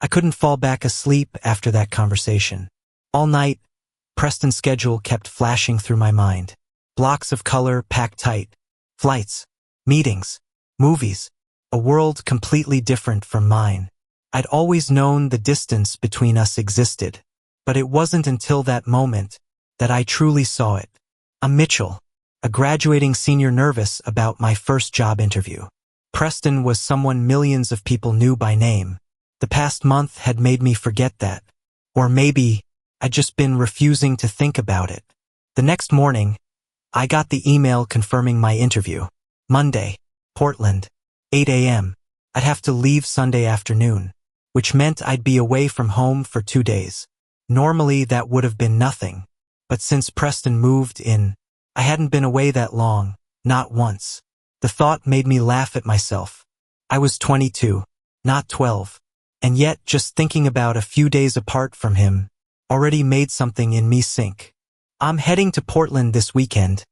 I couldn't fall back asleep after that conversation. All night, Preston's schedule kept flashing through my mind. Blocks of color packed tight. Flights, meetings, movies, a world completely different from mine. I'd always known the distance between us existed, but it wasn't until that moment that I truly saw it. I'm Mitchell, a graduating senior nervous about my first job interview. Preston was someone millions of people knew by name. The past month had made me forget that. Or maybe I'd just been refusing to think about it. The next morning, I got the email confirming my interview. Monday, Portland, 8 a.m. I'd have to leave Sunday afternoon, which meant I'd be away from home for 2 days. Normally that would have been nothing, but since Preston moved in, I hadn't been away that long, not once. The thought made me laugh at myself. I was 22, not 12, and yet just thinking about a few days apart from him already made something in me sink. I'm heading to Portland this weekend,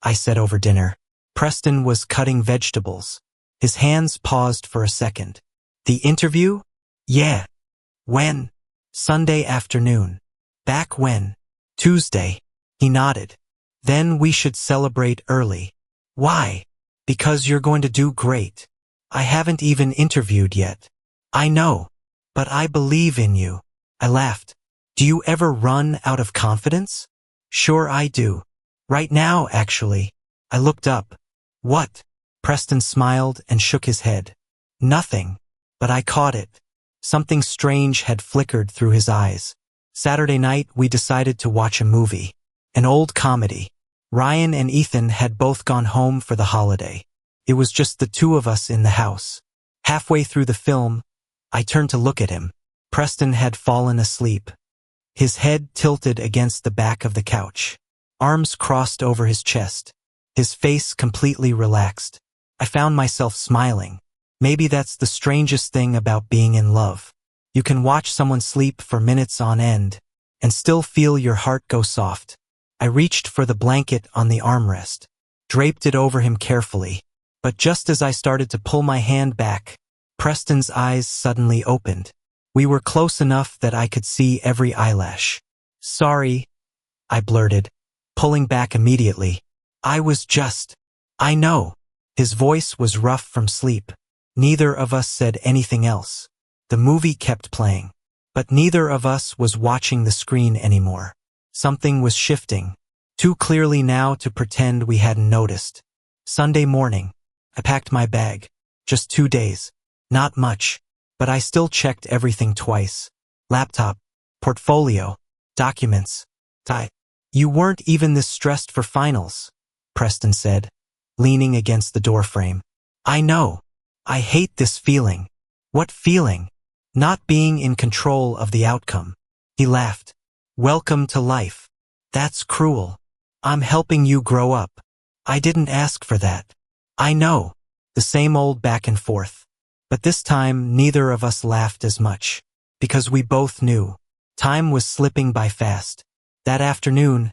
I said over dinner. Preston was cutting vegetables. His hands paused for a second. The interview? Yeah. When? Sunday afternoon. Back when? Tuesday. He nodded. Then we should celebrate early. Why? Because you're going to do great. I haven't even interviewed yet. I know, but I believe in you. I laughed. Do you ever run out of confidence? Sure I do. Right now, actually. I looked up. What? Preston smiled and shook his head. Nothing. But I caught it. Something strange had flickered through his eyes. Saturday night, we decided to watch a movie. An old comedy. Ryan and Ethan had both gone home for the holiday. It was just the two of us in the house. Halfway through the film, I turned to look at him. Preston had fallen asleep. His head tilted against the back of the couch. Arms crossed over his chest. His face completely relaxed. I found myself smiling. Maybe that's the strangest thing about being in love. You can watch someone sleep for minutes on end and still feel your heart go soft. I reached for the blanket on the armrest, draped it over him carefully, but just as I started to pull my hand back, Preston's eyes suddenly opened. We were close enough that I could see every eyelash. Sorry, I blurted, pulling back immediately. I know. His voice was rough from sleep. Neither of us said anything else. The movie kept playing, but neither of us was watching the screen anymore. Something was shifting, too clearly now to pretend we hadn't noticed. Sunday morning, I packed my bag. Just 2 days. Not much, but I still checked everything twice. Laptop, portfolio, documents, tie. You weren't even this stressed for finals, Preston said, leaning against the doorframe. I know. I hate this feeling. What feeling? Not being in control of the outcome. He laughed. Welcome to life. That's cruel. I'm helping you grow up. I didn't ask for that. I know. The same old back and forth. But this time, neither of us laughed as much. Because we both knew. Time was slipping by fast. That afternoon,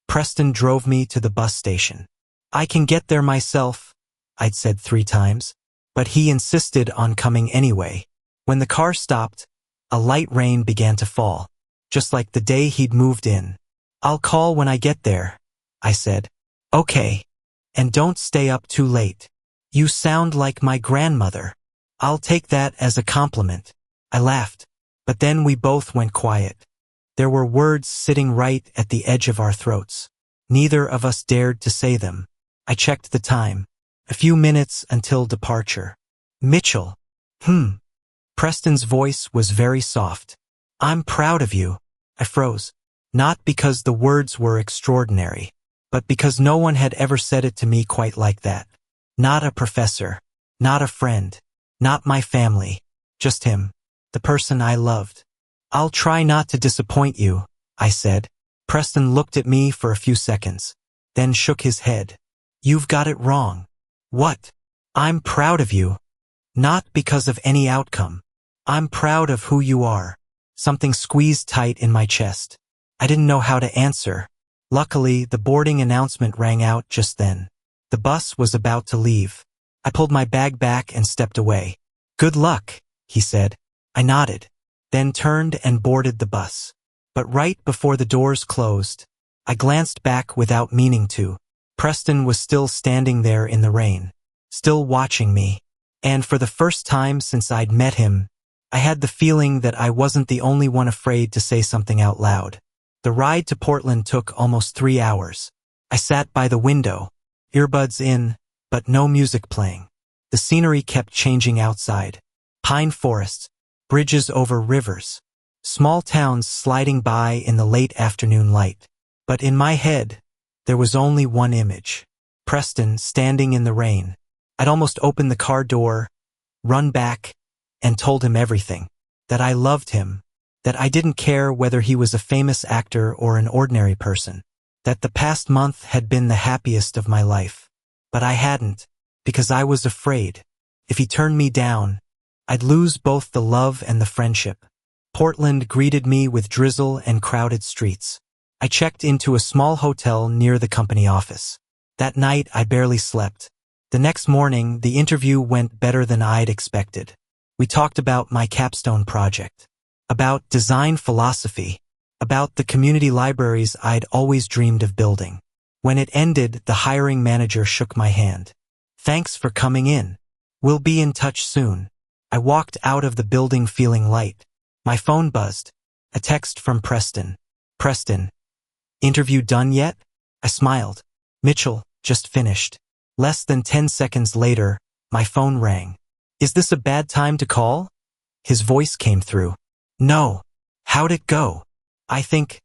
Preston drove me to the bus station. I can get there myself, I'd said 3 times. But he insisted on coming anyway. When the car stopped, a light rain began to fall. Just like the day he'd moved in. I'll call when I get there, I said. Okay. And don't stay up too late. You sound like my grandmother. I'll take that as a compliment. I laughed. But then we both went quiet. There were words sitting right at the edge of our throats. Neither of us dared to say them. I checked the time. A few minutes until departure. Mitchell. Preston's voice was very soft. I'm proud of you. I froze. Not because the words were extraordinary, but because no one had ever said it to me quite like that. Not a professor. Not a friend. Not my family. Just him. The person I loved. I'll try not to disappoint you, I said. Preston looked at me for a few seconds, then shook his head. You've got it wrong. What? I'm proud of you. Not because of any outcome. I'm proud of who you are. Something squeezed tight in my chest. I didn't know how to answer. Luckily, the boarding announcement rang out just then. The bus was about to leave. I pulled my bag back and stepped away. Good luck, he said. I nodded. then turned and boarded the bus. But right before the doors closed, I glanced back without meaning to. Preston was still standing there in the rain, still watching me. And for the first time since I'd met him, I had the feeling that I wasn't the only one afraid to say something out loud. The ride to Portland took almost 3 hours. I sat by the window, earbuds in, but no music playing. The scenery kept changing outside. Pine forests, bridges over rivers, small towns sliding by in the late afternoon light. But in my head, there was only one image. Preston standing in the rain. I'd almost opened the car door, run back, and told him everything. That I loved him. That I didn't care whether he was a famous actor or an ordinary person. That the past month had been the happiest of my life. But I hadn't, because I was afraid. If he turned me down, I'd lose both the love and the friendship. Portland greeted me with drizzle and crowded streets. I checked into a small hotel near the company office. That night, I barely slept. The next morning, the interview went better than I'd expected. We talked about my capstone project, about design philosophy, about the community libraries I'd always dreamed of building. When it ended, the hiring manager shook my hand. "Thanks for coming in. We'll be in touch soon." I walked out of the building feeling light. My phone buzzed. A text from Preston. "Preston, interview done yet?" I smiled. "Mitchell, just finished." Less than 10 seconds later, my phone rang. "Is this a bad time to call?" His voice came through. "No. How'd it go?" "I think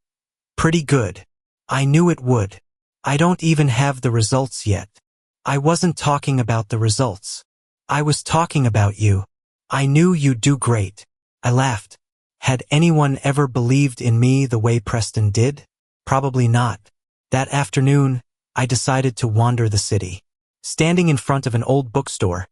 pretty good. I knew it would. I don't even have the results yet." "I wasn't talking about the results. I was talking about you. I knew you'd do great." I laughed. Had anyone ever believed in me the way Preston did? Probably not. That afternoon, I decided to wander the city. Standing in front of an old bookstore,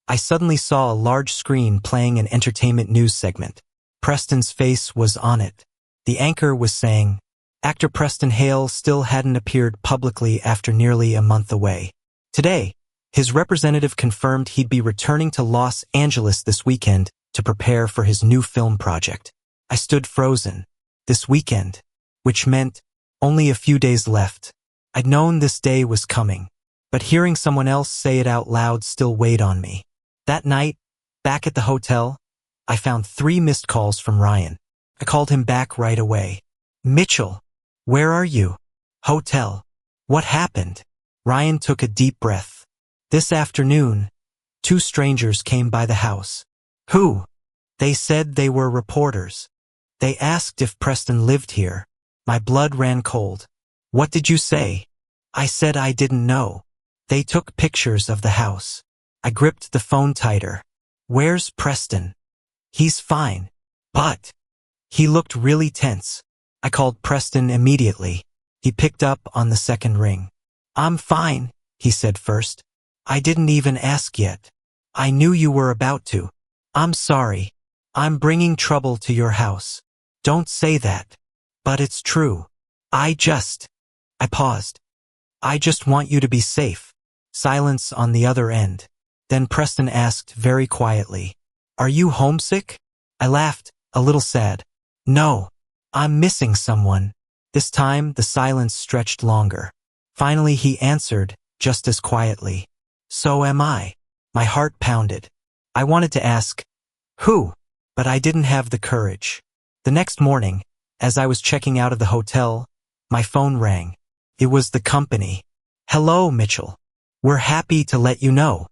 I suddenly saw a large screen playing an entertainment news segment. Preston's face was on it. The anchor was saying, actor Preston Hale still hadn't appeared publicly after nearly a month away. Today, his representative confirmed he'd be returning to Los Angeles this weekend to prepare for his new film project. I stood frozen. This weekend, which meant only a few days left. I'd known this day was coming, but hearing someone else say it out loud still weighed on me. That night, back at the hotel, I found 3 missed calls from Ryan. I called him back right away. "Mitchell, where are you?" "Hotel." "What happened?" Ryan took a deep breath. "This afternoon, 2 strangers came by the house." "Who?" "They said they were reporters. They asked if Preston lived here." My blood ran cold. "What did you say?" "I said I didn't know." "They took pictures of the house." I gripped the phone tighter. "Where's Preston?" "He's fine." "But..." He looked really tense. I called Preston immediately. He picked up on the second ring. "I'm fine," he said first. "I didn't even ask yet. I knew you were about to." "I'm sorry. I'm bringing trouble to your house." "Don't say that." "But it's true. I paused. "I just want you to be safe." Silence on the other end. Then Preston asked very quietly, "Are you homesick?" I laughed, a little sad. "No. I'm missing someone." This time, the silence stretched longer. Finally, he answered, just as quietly. "So am I." My heart pounded. I wanted to ask, "Who?" But I didn't have the courage. The next morning, as I was checking out of the hotel, my phone rang. It was the company. "Hello, Mitchell. We're happy to let you know."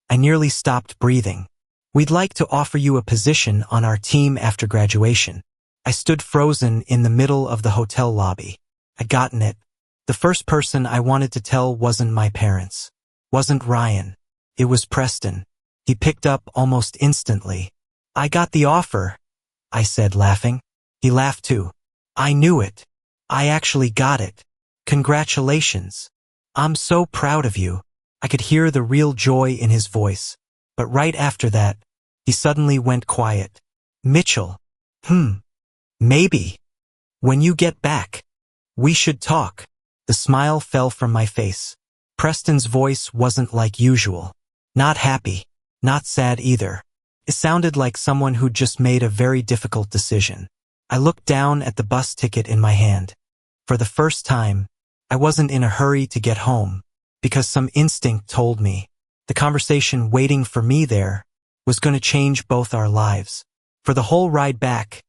I nearly stopped breathing. "We'd like to offer you a position on our team after graduation." I stood frozen in the middle of the hotel lobby. I'd gotten it. The first person I wanted to tell wasn't my parents. Wasn't Ryan. It was Preston. He picked up almost instantly. "I got the offer," I said, laughing. He laughed too. "I knew it. I actually got it. Congratulations. I'm so proud of you." I could hear the real joy in his voice. But right after that, he suddenly went quiet. "Mitchell. Maybe. When you get back, we should talk." The smile fell from my face. Preston's voice wasn't like usual. Not happy. Not sad either. It sounded like someone who'd just made a very difficult decision. I looked down at the bus ticket in my hand. For the first time, I wasn't in a hurry to get home, because some instinct told me the conversation waiting for me there was going to change both our lives. For the whole ride back,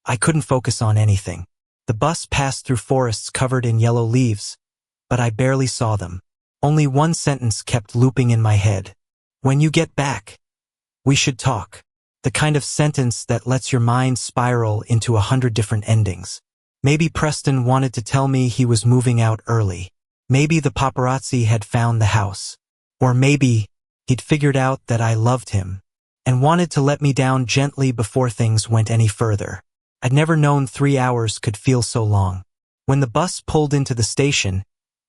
I couldn't focus on anything. The bus passed through forests covered in yellow leaves, but I barely saw them. Only one sentence kept looping in my head. When you get back, we should talk. The kind of sentence that lets your mind spiral into 100 different endings. Maybe Preston wanted to tell me he was moving out early. Maybe the paparazzi had found the house. Or maybe he'd figured out that I loved him and wanted to let me down gently before things went any further. I'd never known 3 hours could feel so long. When the bus pulled into the station,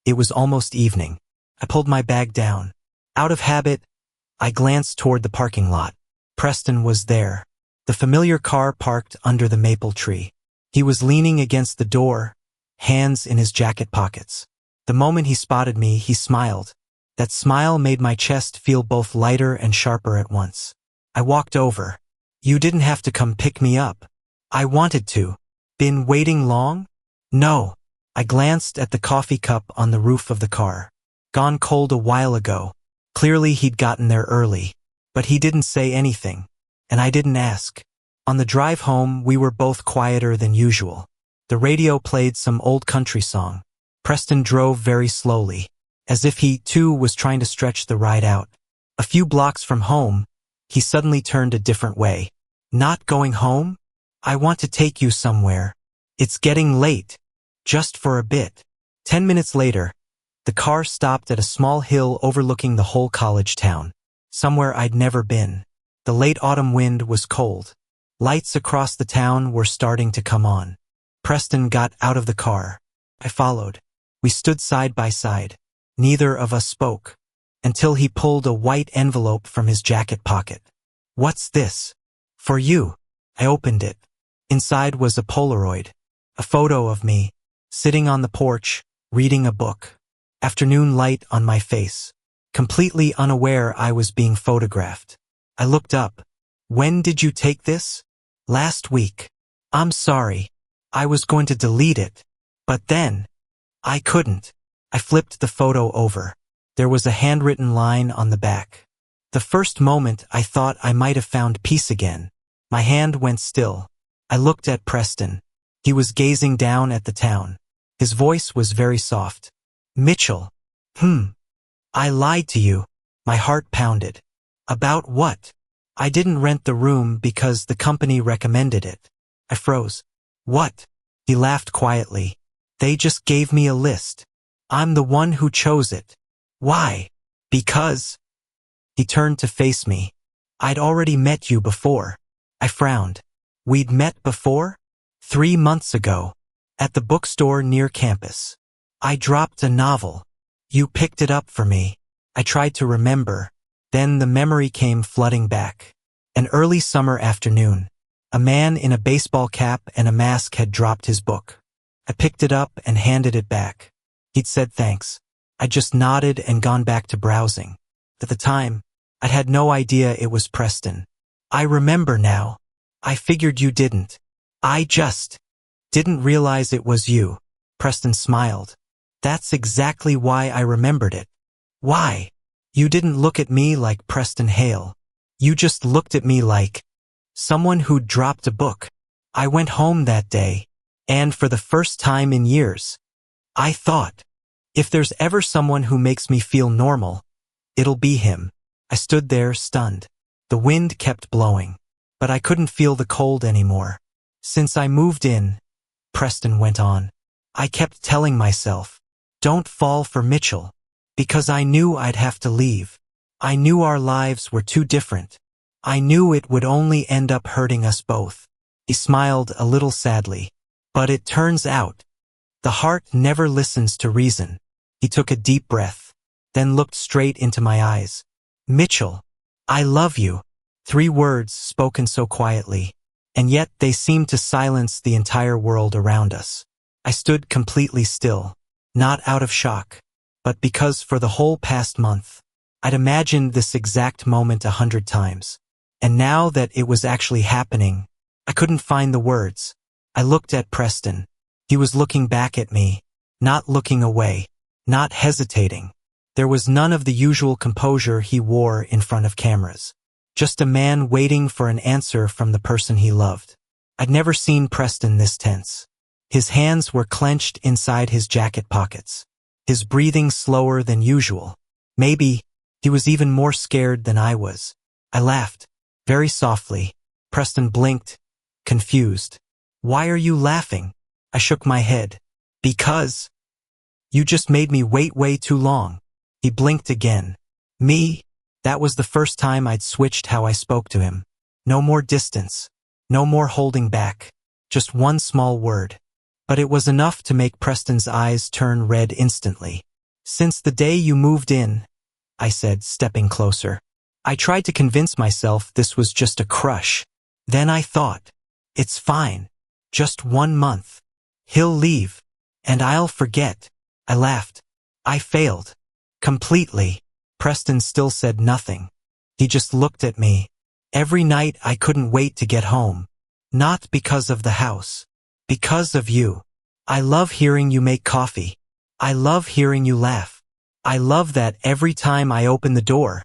it was almost evening. I pulled my bag down. Out of habit, I glanced toward the parking lot. Preston was there, the familiar car parked under the maple tree. He was leaning against the door, hands in his jacket pockets. The moment he spotted me, he smiled. That smile made my chest feel both lighter and sharper at once. I walked over. You didn't have to come pick me up. I wanted to. Been waiting long? No. I glanced at the coffee cup on the roof of the car. Gone cold a while ago. Clearly he'd gotten there early. But he didn't say anything. And I didn't ask. On the drive home, we were both quieter than usual. The radio played some old country song. Preston drove very slowly, as if he, too, was trying to stretch the ride out. A few blocks from home, he suddenly turned a different way. Not going home? I want to take you somewhere. It's getting late. Just for a bit. 10 minutes later, the car stopped at a small hill overlooking the whole college town. Somewhere I'd never been. The late autumn wind was cold. Lights across the town were starting to come on. Preston got out of the car. I followed. We stood side by side. Neither of us spoke, until he pulled a white envelope from his jacket pocket. What's this? For you. I opened it. Inside was a Polaroid. A photo of me, sitting on the porch, reading a book. Afternoon light on my face. Completely unaware I was being photographed. I looked up. When did you take this? Last week. I'm sorry. I was going to delete it. But then, I couldn't. I flipped the photo over. There was a handwritten line on the back. The first moment I thought I might have found peace again. My hand went still. I looked at Preston. He was gazing down at the town. His voice was very soft. Mitchell. I lied to you. My heart pounded. About what? I didn't rent the room because the company recommended it. I froze. What? He laughed quietly. They just gave me a list. I'm the one who chose it. Why? Because. He turned to face me. I'd already met you before. I frowned. We'd met before? 3 months ago. At the bookstore near campus. I dropped a novel. You picked it up for me. I tried to remember. Then the memory came flooding back. An early summer afternoon. A man in a baseball cap and a mask had dropped his book. I picked it up and handed it back. He'd said thanks. I just nodded and gone back to browsing. At the time, I'd had no idea it was Preston. I remember now. I figured you didn't. I just didn't realize it was you. Preston smiled. That's exactly why I remembered it. Why? You didn't look at me like Preston Hale. You just looked at me like someone who'd dropped a book. I went home that day, and for the first time in years, I thought, if there's ever someone who makes me feel normal, it'll be him. I stood there stunned. The wind kept blowing, but I couldn't feel the cold anymore. Since I moved in, Preston went on, I kept telling myself, don't fall for Mitchell, because I knew I'd have to leave. I knew our lives were too different. I knew it would only end up hurting us both. He smiled a little sadly. But it turns out, the heart never listens to reason. He took a deep breath, then looked straight into my eyes. Mitchell, I love you. 3 words spoken so quietly, and yet they seemed to silence the entire world around us. I stood completely still, not out of shock, but because for the whole past month, I'd imagined this exact moment 100 times. And now that it was actually happening, I couldn't find the words. I looked at Preston. He was looking back at me, not looking away, not hesitating. There was none of the usual composure he wore in front of cameras. Just a man waiting for an answer from the person he loved. I'd never seen Preston this tense. His hands were clenched inside his jacket pockets. His breathing slower than usual. Maybe he was even more scared than I was. I laughed, very softly. Preston blinked, confused. Why are you laughing? I shook my head. Because you just made me wait way too long. He blinked again. Me? That was the first time I'd switched how I spoke to him. No more distance. No more holding back. Just one small word. But it was enough to make Preston's eyes turn red instantly. Since the day you moved in, I said, stepping closer. I tried to convince myself this was just a crush. Then I thought, it's fine. Just 1 month. He'll leave. And I'll forget. I laughed. I failed. Completely. Preston still said nothing. He just looked at me. Every night I couldn't wait to get home. Not because of the house. Because of you. I love hearing you make coffee. I love hearing you laugh. I love that every time I open the door,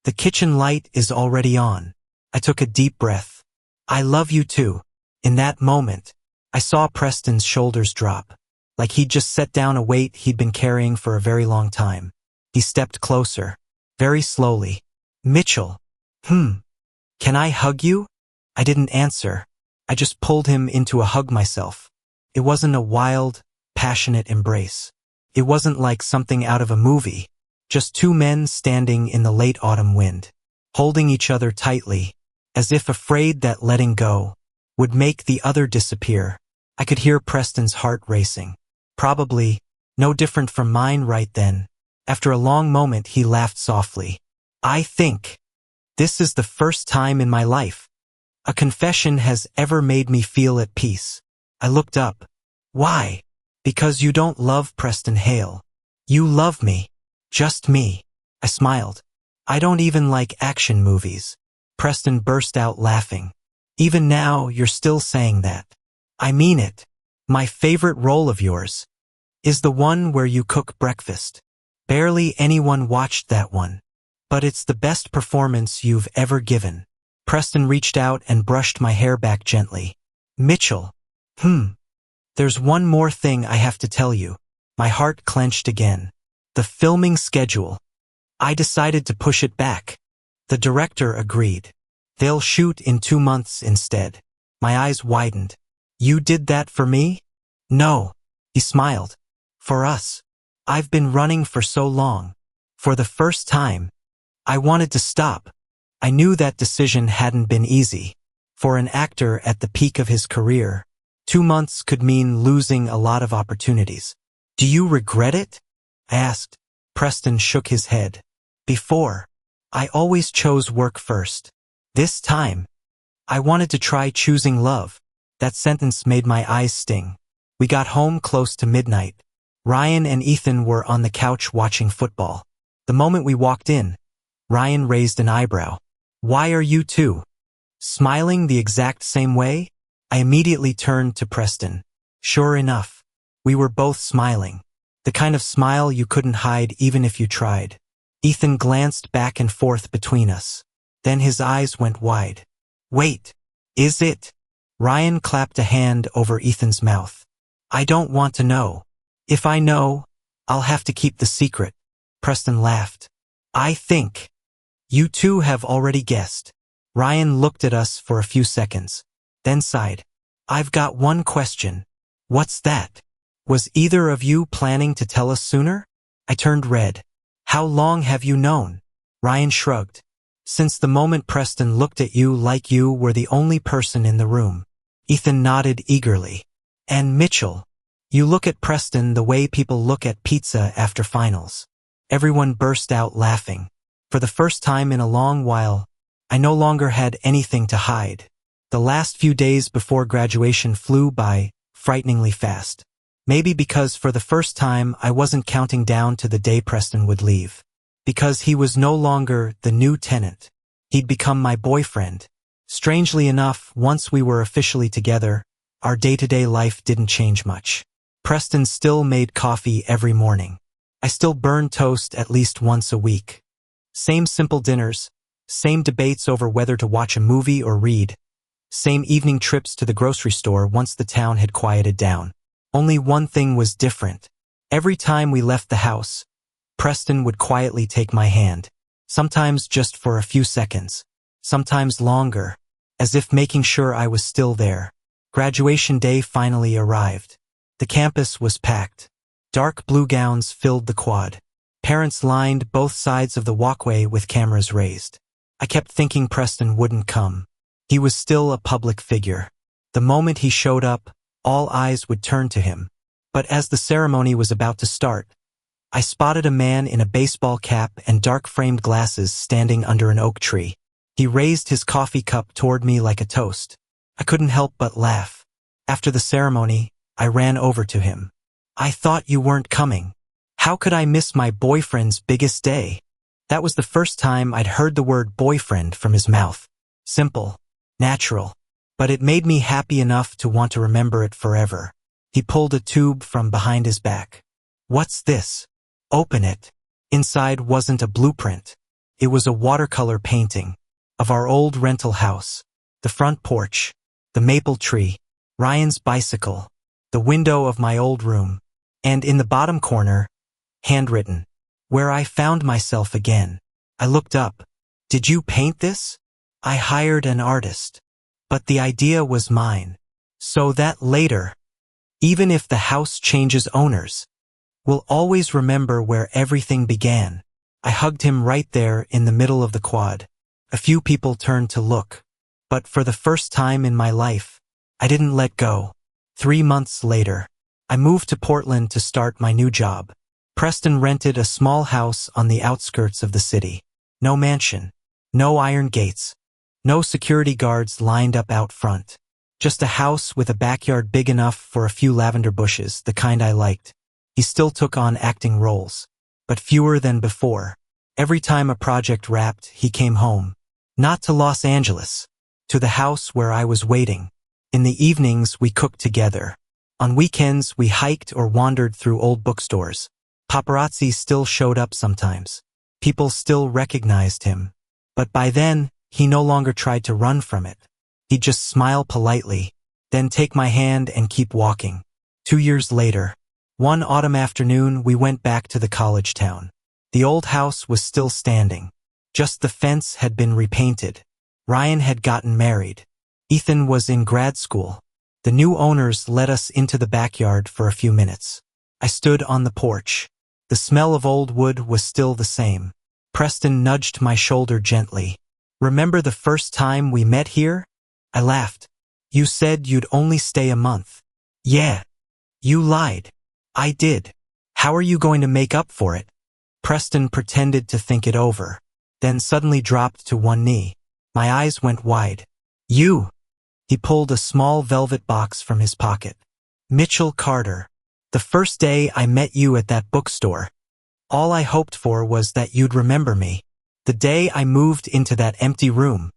the kitchen light is already on. I took a deep breath. I love you too. In that moment, I saw Preston's shoulders drop, like he'd just set down a weight he'd been carrying for a very long time. He stepped closer, very slowly. Mitchell. Can I hug you? I didn't answer. I just pulled him into a hug myself. It wasn't a wild, passionate embrace. It wasn't like something out of a movie. Just two men standing in the late autumn wind, holding each other tightly, as if afraid that letting go would make the other disappear. I could hear Preston's heart racing. Probably no different from mine right then. After a long moment, he laughed softly. I think this is the first time in my life a confession has ever made me feel at peace. I looked up. Why? Because you don't love Preston Hale. You love me. Just me. I smiled. I don't even like action movies. Preston burst out laughing. Even now, you're still saying that. I mean it. My favorite role of yours is the one where you cook breakfast. Barely anyone watched that one. But it's the best performance you've ever given. Preston reached out and brushed my hair back gently. Mitchell. There's one more thing I have to tell you. My heart clenched again. The filming schedule. I decided to push it back. The director agreed. They'll shoot in 2 months instead. My eyes widened. You did that for me? No. He smiled. For us. I've been running for so long. For the first time, I wanted to stop. I knew that decision hadn't been easy. For an actor at the peak of his career, 2 months could mean losing a lot of opportunities. Do you regret it? I asked. Preston shook his head. Before, I always chose work first. This time, I wanted to try choosing love. That sentence made my eyes sting. We got home close to midnight. Ryan and Ethan were on the couch watching football. The moment we walked in, Ryan raised an eyebrow. Why are you two smiling the exact same way? I immediately turned to Preston. Sure enough, we were both smiling. The kind of smile you couldn't hide even if you tried. Ethan glanced back and forth between us. Then his eyes went wide. Wait, is it? Ryan clapped a hand over Ethan's mouth. I don't want to know. If I know, I'll have to keep the secret. Preston laughed. I think you two have already guessed. Ryan looked at us for a few seconds, then sighed. I've got one question. What's that? Was either of you planning to tell us sooner? I turned red. How long have you known? Ryan shrugged. Since the moment Preston looked at you like you were the only person in the room. Ethan nodded eagerly. And Mitchell, you look at Preston the way people look at pizza after finals. Everyone burst out laughing. For the first time in a long while, I no longer had anything to hide. The last few days before graduation flew by, frighteningly fast. Maybe because for the first time I wasn't counting down to the day Preston would leave. Because he was no longer the new tenant. He'd become my boyfriend. Strangely enough, once we were officially together, our day-to-day life didn't change much. Preston still made coffee every morning. I still burned toast at least once a week. Same simple dinners, same debates over whether to watch a movie or read, same evening trips to the grocery store once the town had quieted down. Only one thing was different. Every time we left the house, Preston would quietly take my hand, sometimes just for a few seconds, sometimes longer, as if making sure I was still there. Graduation day finally arrived. The campus was packed. Dark blue gowns filled the quad. Parents lined both sides of the walkway with cameras raised. I kept thinking Preston wouldn't come. He was still a public figure. The moment he showed up, all eyes would turn to him. But as the ceremony was about to start, I spotted a man in a baseball cap and dark-framed glasses standing under an oak tree. He raised his coffee cup toward me like a toast. I couldn't help but laugh. After the ceremony, I ran over to him. "I thought you weren't coming. How could I miss my boyfriend's biggest day?" That was the first time I'd heard the word boyfriend from his mouth. Simple, natural, but it made me happy enough to want to remember it forever. He pulled a tube from behind his back. "What's this?" "Open it." Inside wasn't a blueprint. It was a watercolor painting of our old rental house, the front porch, the maple tree, Ryan's bicycle, the window of my old room, and in the bottom corner, handwritten, "Where I found myself again." I looked up. "Did you paint this?" "I hired an artist. But the idea was mine. So that later, even if the house changes owners, we'll always remember where everything began." I hugged him right there in the middle of the quad. A few people turned to look. But for the first time in my life, I didn't let go. 3 months later, I moved to Portland to start my new job. Preston rented a small house on the outskirts of the city. No mansion, no iron gates, no security guards lined up out front. Just a house with a backyard big enough for a few lavender bushes, the kind I liked. He still took on acting roles, but fewer than before. Every time a project wrapped, he came home. Not to Los Angeles, to the house where I was waiting. In the evenings, we cooked together. On weekends, we hiked or wandered through old bookstores. Paparazzi still showed up sometimes. People still recognized him. But by then, he no longer tried to run from it. He'd just smile politely, then take my hand and keep walking. 2 years later, one autumn afternoon, we went back to the college town. The old house was still standing. Just the fence had been repainted. Ryan had gotten married. Ethan was in grad school. The new owners let us into the backyard for a few minutes. I stood on the porch. The smell of old wood was still the same. Preston nudged my shoulder gently. "Remember the first time we met here?" I laughed. "You said you'd only stay a month." "Yeah. You lied." "I did. How are you going to make up for it?" Preston pretended to think it over, then suddenly dropped to one knee. My eyes went wide. "You." He pulled a small velvet box from his pocket. "Mitchell Carter. The first day I met you at that bookstore. All I hoped for was that you'd remember me. The day I moved into that empty room.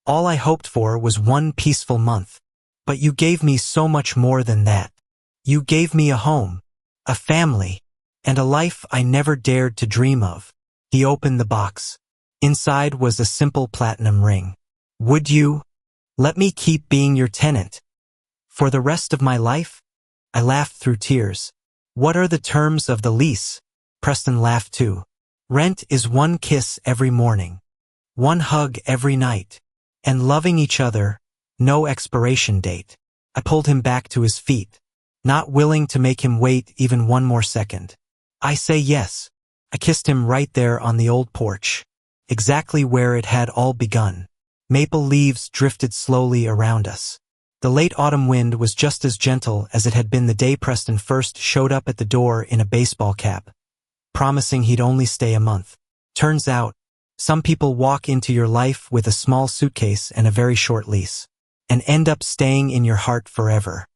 All I hoped for was one peaceful month. But you gave me so much more than that. You gave me a home, a family, and a life I never dared to dream of." He opened the box. Inside was a simple platinum ring. "Would you let me keep being your tenant for the rest of my life?" I laughed through tears. "What are the terms of the lease?" Preston laughed too. "Rent is one kiss every morning, one hug every night, and loving each other, no expiration date." I pulled him back to his feet, not willing to make him wait even one more second. "I say yes." I kissed him right there on the old porch, exactly where it had all begun. Maple leaves drifted slowly around us. The late autumn wind was just as gentle as it had been the day Preston first showed up at the door in a baseball cap, promising he'd only stay a month. Turns out, some people walk into your life with a small suitcase and a very short lease, and end up staying in your heart forever.